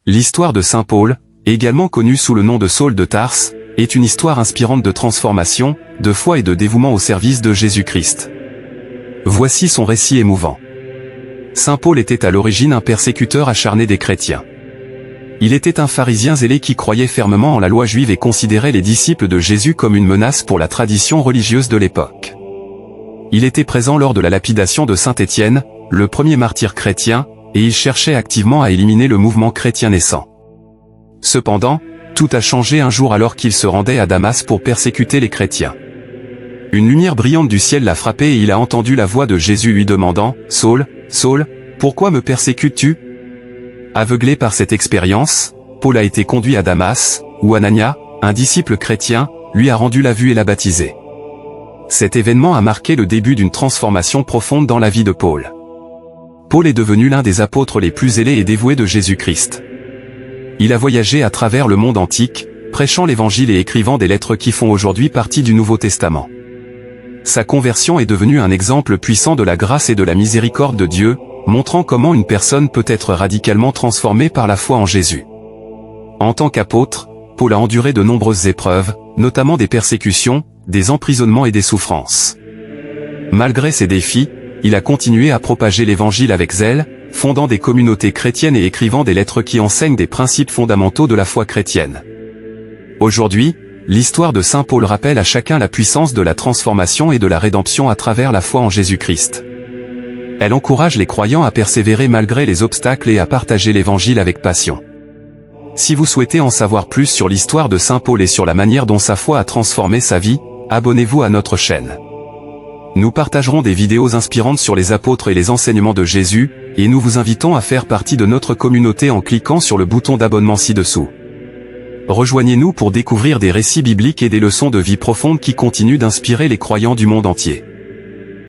L'histoire de Saint Paul, également connu sous le nom de Saul de Tarse, est une histoire inspirante de transformation, de foi et de dévouement au service de Jésus-Christ. Voici son récit émouvant. Saint Paul était à l'origine un persécuteur acharné des chrétiens. Il était un pharisien zélé qui croyait fermement en la loi juive et considérait les disciples de Jésus comme une menace pour la tradition religieuse de l'époque. Il était présent lors de la lapidation de Saint Étienne, le premier martyr chrétien, et il cherchait activement à éliminer le mouvement chrétien naissant. Cependant, tout a changé un jour alors qu'il se rendait à Damas pour persécuter les chrétiens. Une lumière brillante du ciel l'a frappé et il a entendu la voix de Jésus lui demandant « Saul, Saul, pourquoi me persécutes-tu » Aveuglé par cette expérience, Paul a été conduit à Damas, où Anania, un disciple chrétien, lui a rendu la vue et l'a baptisé. Cet événement a marqué le début d'une transformation profonde dans la vie de Paul. Paul est devenu l'un des apôtres les plus zélés et dévoués de Jésus-Christ. Il a voyagé à travers le monde antique, prêchant l'évangile et écrivant des lettres qui font aujourd'hui partie du Nouveau Testament. Sa conversion est devenue un exemple puissant de la grâce et de la miséricorde de Dieu, montrant comment une personne peut être radicalement transformée par la foi en Jésus. En tant qu'apôtre, Paul a enduré de nombreuses épreuves, notamment des persécutions, des emprisonnements et des souffrances. Malgré ces défis, il a continué à propager l'évangile avec zèle, fondant des communautés chrétiennes et écrivant des lettres qui enseignent des principes fondamentaux de la foi chrétienne. Aujourd'hui, l'histoire de Saint Paul rappelle à chacun la puissance de la transformation et de la rédemption à travers la foi en Jésus-Christ. Elle encourage les croyants à persévérer malgré les obstacles et à partager l'évangile avec passion. Si vous souhaitez en savoir plus sur l'histoire de Saint Paul et sur la manière dont sa foi a transformé sa vie, abonnez-vous à notre chaîne. Nous partagerons des vidéos inspirantes sur les apôtres et les enseignements de Jésus, et nous vous invitons à faire partie de notre communauté en cliquant sur le bouton d'abonnement ci-dessous. Rejoignez-nous pour découvrir des récits bibliques et des leçons de vie profondes qui continuent d'inspirer les croyants du monde entier.